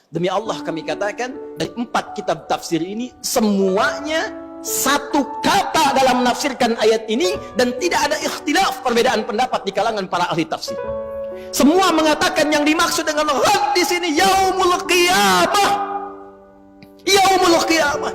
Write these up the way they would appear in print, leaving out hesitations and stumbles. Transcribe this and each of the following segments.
Demi Allah kami katakan, dari 4 kitab tafsir ini semuanya satu kata dalam menafsirkan ayat ini, dan tidak ada ikhtilaf, perbedaan pendapat di kalangan para ahli tafsir. Semua mengatakan yang dimaksud dengan ghad di sini yaumul qiyamah. Yaumul qiyamah.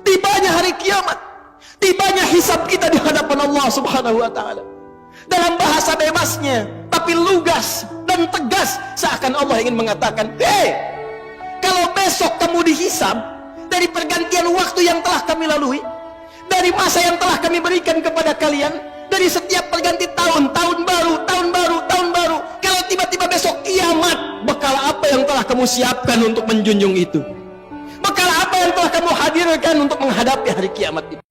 Tibanya hari kiamat. Tibanya hisab kita di hadapan Allah Subhanahu wa taala. Dalam bahasa bebasnya, tapi lugas dan tegas, seakan Allah ingin mengatakan, kalau besok kamu dihisab dari pergantian waktu yang telah kami lalui, dari masa yang telah kami berikan kepada kalian, dari setiap perganti tahun, tahun baru, kalau tiba-tiba besok kiamat, bekal apa yang telah kamu siapkan untuk menjunjung itu? Bekal apa yang telah kamu hadirkan untuk menghadapi hari kiamat itu?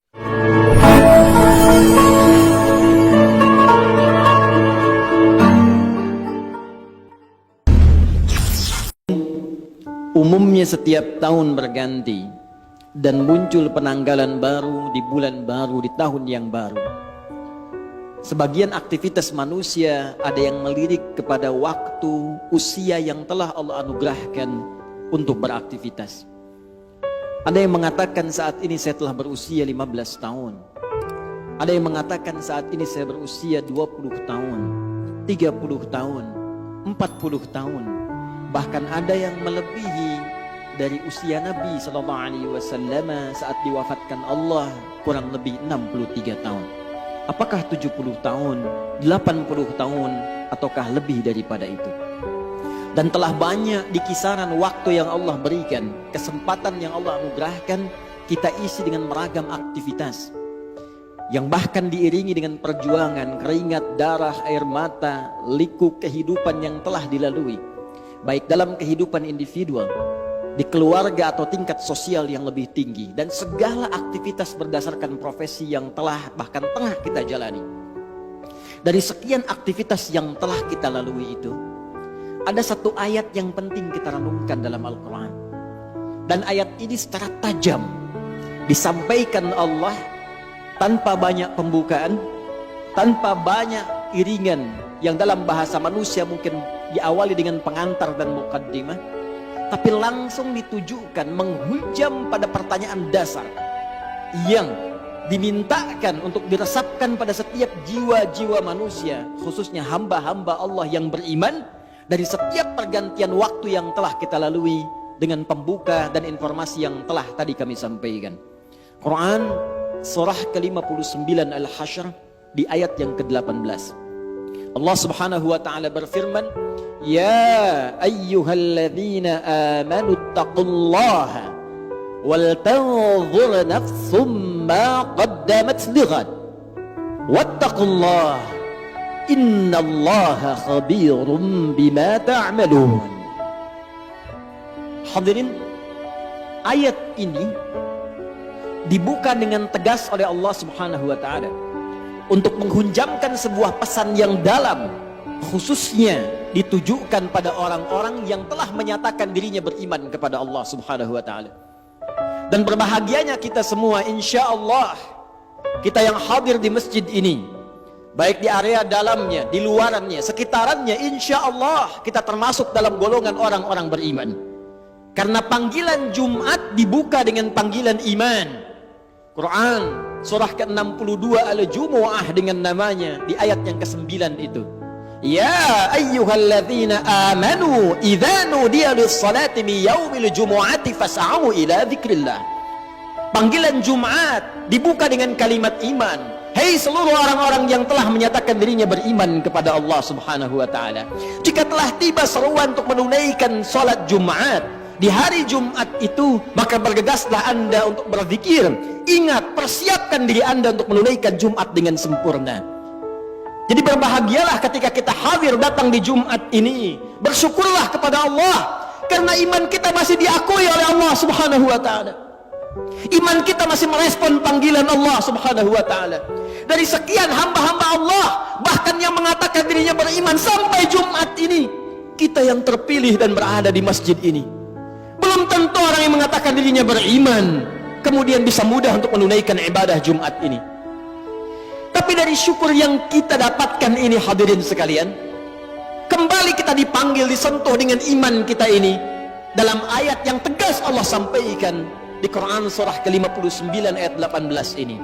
Umumnya setiap tahun berganti dan muncul penanggalan baru di bulan baru, di tahun yang baru. Sebagian aktivitas manusia ada yang melirik kepada waktu usia yang telah Allah anugerahkan untuk beraktivitas. Ada yang mengatakan saat ini saya telah berusia 15 tahun. Ada yang mengatakan saat ini saya berusia 20 tahun, 30 tahun, 40 tahun. Bahkan ada yang melebihi dari usia Nabi SAW saat diwafatkan Allah, kurang lebih 63 tahun. Apakah 70 tahun, 80 tahun, ataukah lebih daripada itu? Dan telah banyak di kisaran waktu yang Allah berikan, kesempatan yang Allah anugerahkan, kita isi dengan beragam aktivitas yang bahkan diiringi dengan perjuangan, keringat, darah, air mata, liku kehidupan yang telah dilalui, baik dalam kehidupan individual, di keluarga atau tingkat sosial yang lebih tinggi, dan segala aktivitas berdasarkan profesi yang telah bahkan tengah kita jalani. Dari sekian aktivitas yang telah kita lalui itu, ada satu ayat yang penting kita renungkan dalam Al-Quran. Dan ayat ini secara tajam disampaikan Allah tanpa banyak pembukaan, tanpa banyak iringan yang dalam bahasa manusia mungkin diawali dengan pengantar dan mukaddimah, tapi langsung ditujukan menghujam pada pertanyaan dasar yang dimintakan untuk diresapkan pada setiap jiwa-jiwa manusia, khususnya hamba-hamba Allah yang beriman, dari setiap pergantian waktu yang telah kita lalui, dengan pembuka dan informasi yang telah tadi kami sampaikan. Quran surah ke-59 Al-Hasyr di ayat yang ke-18. Allah Subhanahu wa taala berfirman, "Ya ayyuhalladzina amanu taqullaha wal tanzur nafsum ma qaddamat lighad wattaqullaha innallaha khabirum bima ta'malun." Hadirin, ayat ini dibuka dengan tegas oleh Allah Subhanahu wa taala untuk menghunjamkan sebuah pesan yang dalam, khususnya ditujukan pada orang-orang yang telah menyatakan dirinya beriman kepada Allah Subhanahu wa taala. Dan berbahagianya kita semua, insya Allah, kita yang hadir di masjid ini, baik di area dalamnya, di luarannya, sekitarannya, insya Allah kita termasuk dalam golongan orang-orang beriman. Karena panggilan Jumat dibuka dengan panggilan iman. Quran surah ke-62 Al-Jumu'ah dengan namanya di ayat yang ke-9 itu. Ya ayyuhalladzina amanu idza nudiya lis-salati min yaumil jumu'ati fas'au ila dzikrillah. Panggilan Jumat dibuka dengan kalimat iman. Hei seluruh orang-orang yang telah menyatakan dirinya beriman kepada Allah Subhanahu wa taala, jika telah tiba seruan untuk menunaikan salat Jumat di hari Jumat itu, maka bergegaslah Anda untuk berzikir. Ingat, persiapkan diri Anda untuk menunaikan Jumat dengan sempurna. Jadi berbahagialah ketika kita hadir datang di Jumat ini. Bersyukurlah kepada Allah karena iman kita masih diakui oleh Allah Subhanahu wa taala. Iman kita masih merespon panggilan Allah Subhanahu wa taala. Dari sekian hamba-hamba Allah, bahkan yang mengatakan dirinya beriman sampai Jumat ini, kita yang terpilih dan berada di masjid ini. Belum tentu orang yang mengatakan dirinya beriman kemudian bisa mudah untuk menunaikan ibadah Jumat ini. Tapi dari syukur yang kita dapatkan ini, hadirin sekalian, kembali kita dipanggil, disentuh dengan iman kita ini, Dalam ayat yang tegas Allah sampaikan di Quran surah ke-59 ayat 18 ini.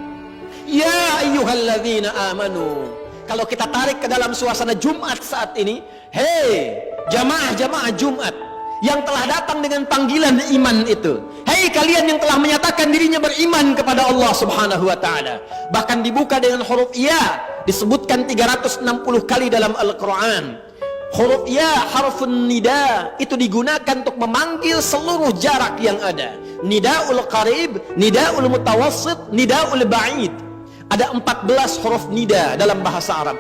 Ya ayyuhalladzina amanu. Kalau kita tarik ke dalam suasana Jumat saat ini, hei jamaah-jamaah Jumat yang telah datang dengan panggilan iman itu, hei kalian yang telah menyatakan dirinya beriman kepada Allah subhanahu wa ta'ala, bahkan dibuka dengan huruf ya, disebutkan 360 kali dalam Al-Quran. Huruf ya, harfun nida, itu digunakan untuk memanggil seluruh jarak yang ada. Nidaul qarib, nidaul mutawassit, nidaul ba'id. Ada 14 huruf nida dalam bahasa Arab.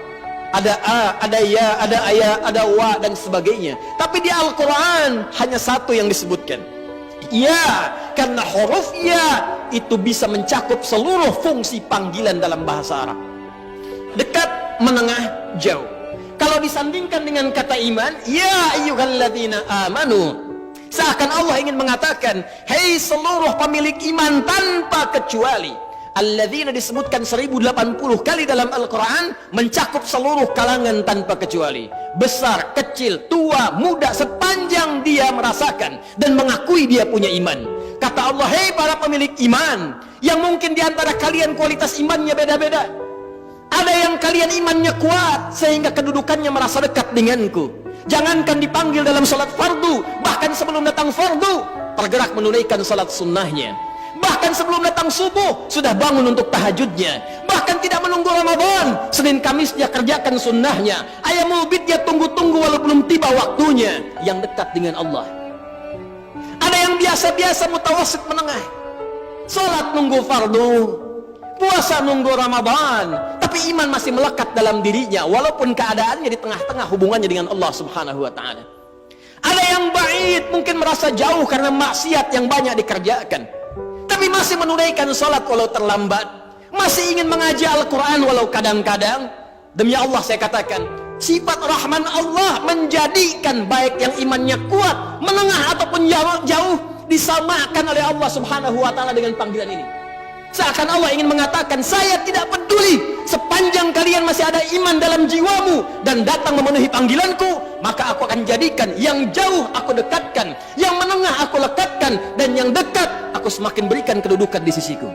Ada a, ada ya, ada aya, ada wa, dan sebagainya. Tapi di Al-Quran hanya satu yang disebutkan, ya, karena huruf ya itu bisa mencakup seluruh fungsi panggilan dalam bahasa Arab. Dekat, menengah, jauh. Kalau disandingkan dengan kata iman, ya ayyuhalladzina amanu, seakan Allah ingin mengatakan, hei seluruh pemilik iman tanpa kecuali. Alladzina disebutkan 1080 kali dalam Al-Quran, mencakup seluruh kalangan tanpa kecuali. Besar, kecil, tua, muda, sepanjang dia merasakan dan mengakui dia punya iman. Kata Allah, hei para pemilik iman, yang mungkin diantara kalian kualitas imannya beda-beda. Ada yang kalian imannya kuat sehingga kedudukannya merasa dekat denganku. Jangankan dipanggil dalam salat fardu, bahkan sebelum datang fardu tergerak menunaikan salat sunnahnya. Bahkan sebelum datang subuh sudah bangun untuk tahajudnya. Bahkan tidak menunggu Ramadan, Senin Kamis dia kerjakan sunnahnya. Ayamul bid dia tunggu-tunggu walau belum tiba waktunya. Yang dekat dengan Allah. Ada yang biasa-biasa mutawasit menengah, salat nunggu fardu, puasa nunggu Ramadan, tapi iman masih melekat dalam dirinya walaupun keadaannya di tengah-tengah hubungannya dengan Allah subhanahu wa ta'ala. Ada yang ba'id, mungkin merasa jauh karena maksiat yang banyak dikerjakan, tapi masih menunaikan salat walau terlambat, masih ingin mengaji Al-Quran walau kadang-kadang. Demi Allah saya katakan, sifat Rahman Allah menjadikan baik yang imannya kuat, menengah ataupun jauh disamakan oleh Allah subhanahu wa ta'ala dengan panggilan ini. Seakan Allah ingin mengatakan, saya tidak peduli sepanjang kalian masih ada iman dalam jiwamu dan datang memenuhi panggilanku, maka aku akan jadikan yang jauh aku dekatkan, yang menengah aku lekatkan, dan yang dekat aku semakin berikan kedudukan di sisiku.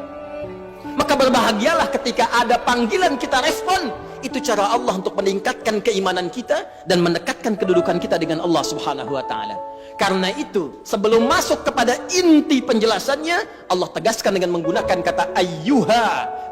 Maka berbahagialah ketika ada panggilan kita respon. Itu cara Allah untuk meningkatkan keimanan kita dan mendekatkan kedudukan kita dengan Allah subhanahu wa ta'ala. Karena itu, sebelum masuk kepada inti penjelasannya, Allah tegaskan dengan menggunakan kata ayyuha,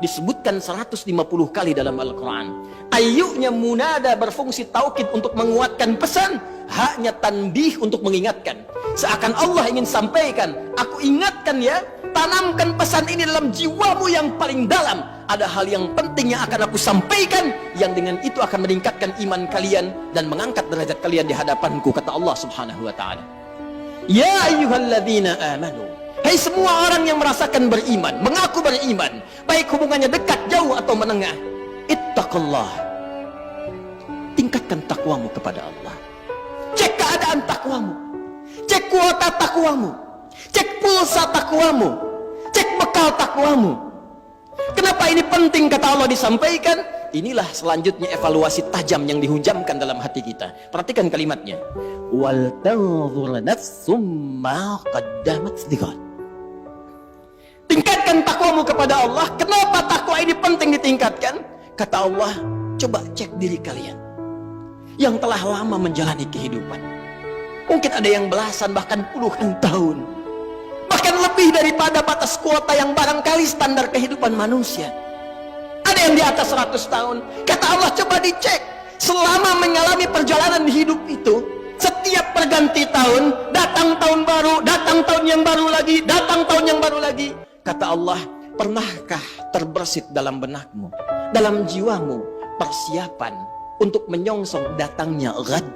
disebutkan 150 kali dalam Al-Quran. Ayyunya munada berfungsi taukid untuk menguatkan pesan, haknya tanbih untuk mengingatkan. Seakan Allah ingin sampaikan, aku ingatkan ya, tanamkan pesan ini dalam jiwamu yang paling dalam. Ada hal yang penting yang akan aku sampaikan, yang dengan itu akan meningkatkan iman kalian dan mengangkat derajat kalian di hadapanku, kata Allah subhanahu wa ta'ala. Ya ayyuhalladzina amanu, hai semua orang yang merasakan beriman, mengaku beriman, baik hubungannya dekat, jauh atau menengah, ittaqullah, tingkatkan takwamu kepada Allah. Cek keadaan takwamu, cek kuota takwamu, cek pulsa takwamu, cek bekal takwamu. Kenapa ini penting kata Allah disampaikan? Inilah selanjutnya evaluasi tajam yang dihujamkan dalam hati kita. Perhatikan kalimatnya. Wal tanzur nafsum ma qaddamat lighad. Tingkatkan takwamu kepada Allah. Kenapa takwa ini penting ditingkatkan? Kata Allah, coba cek diri kalian yang telah lama menjalani kehidupan. Mungkin ada yang belasan bahkan puluhan tahun, bahkan lebih daripada batas kuota yang barangkali standar kehidupan manusia. Ada yang di atas 100 tahun. Kata Allah, coba dicek selama mengalami perjalanan hidup itu, setiap perganti tahun, datang tahun baru, datang tahun yang baru lagi, datang tahun yang baru lagi. Kata Allah, pernahkah terbersit dalam benakmu, dalam jiwamu, persiapan untuk menyongsong datangnya ghad?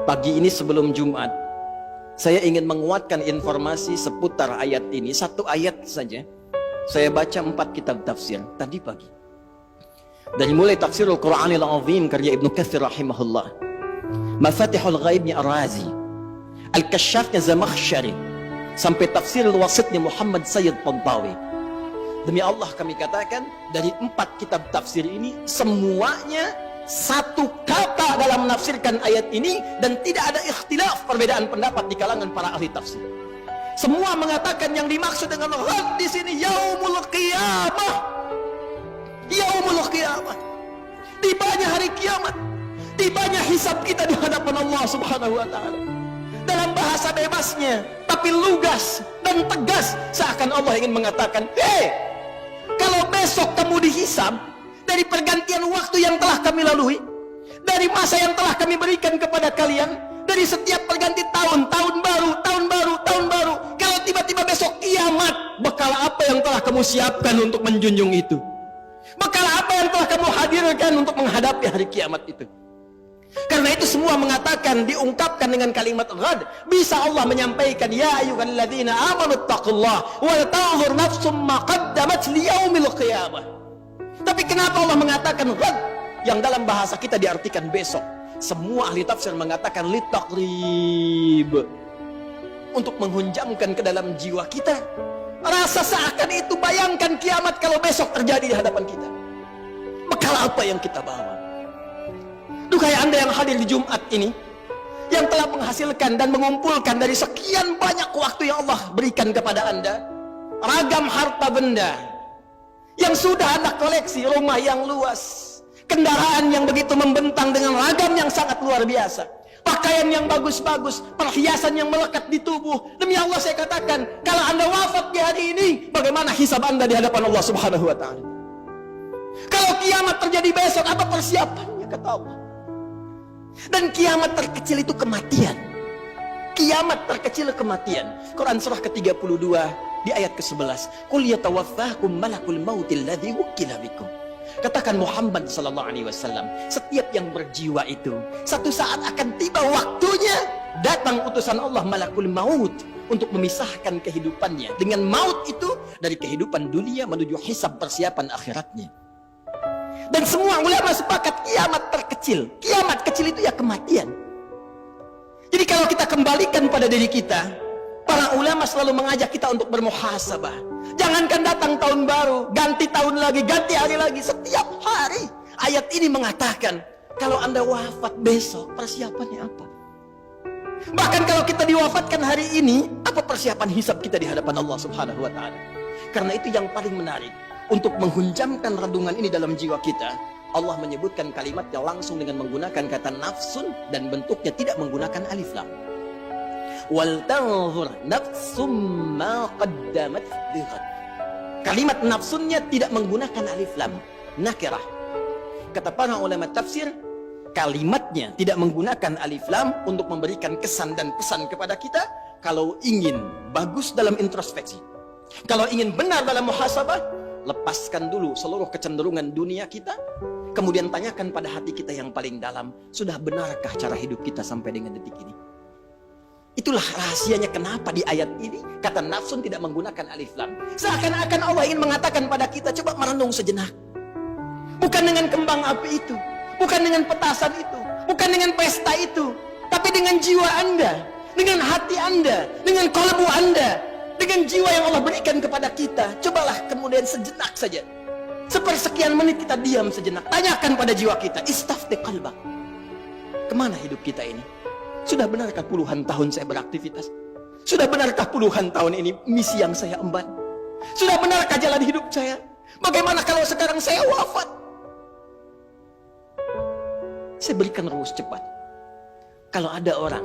Pagi ini sebelum Jumat, saya ingin menguatkan informasi seputar ayat ini. Satu ayat saja. Saya baca 4 kitab tafsir tadi pagi. Dari mulai Tafsirul Quranil Azim karya Ibnu Katsir rahimahullah, Mafatihul Ghaibnya Ar-Razi, Al-Kasyafnya Zamakhsyari, sampai Tafsirul Wasitnya Muhammad Sayyid Tantawi. Demi Allah kami katakan, dari 4 kitab tafsir ini semuanya satu kata dalam menafsirkan ayat ini dan tidak ada ikhtilaf, perbedaan pendapat di kalangan para ahli tafsir. Semua mengatakan yang dimaksud dengan ghad di sini yaumul qiyamah. Yaumul qiyamah. Tibanya hari kiamat. Tibanya hisab kita di hadapan Allah Subhanahu wa taala. Dalam bahasa bebasnya, tapi lugas dan tegas, seakan Allah ingin mengatakan, kalau besok kamu dihisab dari pergantian waktu yang telah kami lalui, dari masa yang telah kami berikan kepada kalian, dari setiap perganti tahun, tahun baru, kalau tiba-tiba besok kiamat, bekal apa yang telah kamu siapkan untuk menjunjung itu? Bekal apa yang telah kamu hadirkan untuk menghadapi hari kiamat itu? Karena itu semua mengatakan, diungkapkan dengan kalimat ghad. Bisa Allah menyampaikan, ya ayyuhalladzina amanu taqullah wal tanzur nafsum ma qaddamat liyaumil qiyamah. Tapi kenapa Allah mengatakan ghad yang dalam bahasa kita diartikan besok? Semua ahli tafsir mengatakan litaqrib, untuk menghunjamkan ke dalam jiwa kita rasa seakan itu, bayangkan kiamat kalau besok terjadi di hadapan kita. Bekal apa yang kita bawa? Duhai Anda yang hadir di Jumat ini, yang telah menghasilkan dan mengumpulkan dari sekian banyak waktu yang Allah berikan kepada Anda, ragam harta benda yang sudah Anda koleksi, rumah yang luas, kendaraan yang begitu membentang dengan ragam yang sangat luar biasa, pakaian yang bagus-bagus, perhiasan yang melekat di tubuh. Demi Allah saya katakan, kalau Anda wafat di hari ini, bagaimana hisab Anda di hadapan Allah Subhanahu wa taala? Kalau kiamat terjadi besok, apa persiapannya kata Allah? Dan kiamat terkecil itu kematian. Kiamat terkecil kematian. Quran surah ke-32 di ayat ke-11. Qul yatawaffakum malakul mautil ladzi wukkila bikum. Katakan Muhammad sallallahu alaihi wasallam, setiap yang berjiwa itu satu saat akan tiba waktunya, datang utusan Allah malakul maut untuk memisahkan kehidupannya dengan maut itu dari kehidupan dunia menuju hisab persiapan akhiratnya. Dan semua ulama sepakat kiamat terkecil. Kiamat kecil itu ya kematian. Jadi kalau kita kembalikan pada diri kita, para ulama selalu mengajak kita untuk bermuhasabah. Jangankan datang tahun baru, ganti tahun lagi, ganti hari lagi, setiap hari. Ayat ini mengatakan, kalau Anda wafat besok, persiapannya apa? Bahkan kalau kita diwafatkan hari ini, apa persiapan hisab kita di hadapan Allah Subhanahu wa taala? Karena itu yang paling menarik, untuk menghunjamkan renungan ini dalam jiwa kita, Allah menyebutkan kalimatnya langsung dengan menggunakan kata nafsun dan bentuknya tidak menggunakan alif lam. Wal tanzur nafsum ma qaddamat lighad. Kalimat nafsunnya tidak menggunakan alif lam, nakirah. Kata para ulama tafsir, kalimatnya tidak menggunakan alif lam untuk memberikan kesan dan pesan kepada kita. Kalau ingin bagus dalam introspeksi, kalau ingin benar dalam muhasabah, lepaskan dulu seluruh kecenderungan dunia kita, kemudian tanyakan pada hati kita yang paling dalam, sudah benarkah cara hidup kita sampai dengan detik ini? Itulah rahasianya kenapa di ayat ini kata nafsun tidak menggunakan alif lam. Seakan-akan Allah ingin mengatakan pada kita, coba merenung sejenak. Bukan dengan kembang api itu, bukan dengan petasan itu, bukan dengan pesta itu, tapi dengan jiwa Anda, dengan hati Anda, dengan kolbu Anda, dengan jiwa yang Allah berikan kepada kita. Cobalah kemudian sejenak saja, sepersekian menit kita diam sejenak, tanyakan pada jiwa kita, istafti qalbak, kemana hidup kita ini? Sudah benarkah puluhan tahun saya beraktivitas? Sudah benarkah puluhan tahun ini misi yang saya emban? Sudah benarkah jalan hidup saya? Bagaimana kalau sekarang saya wafat? Saya berikan rumus cepat. Kalau ada orang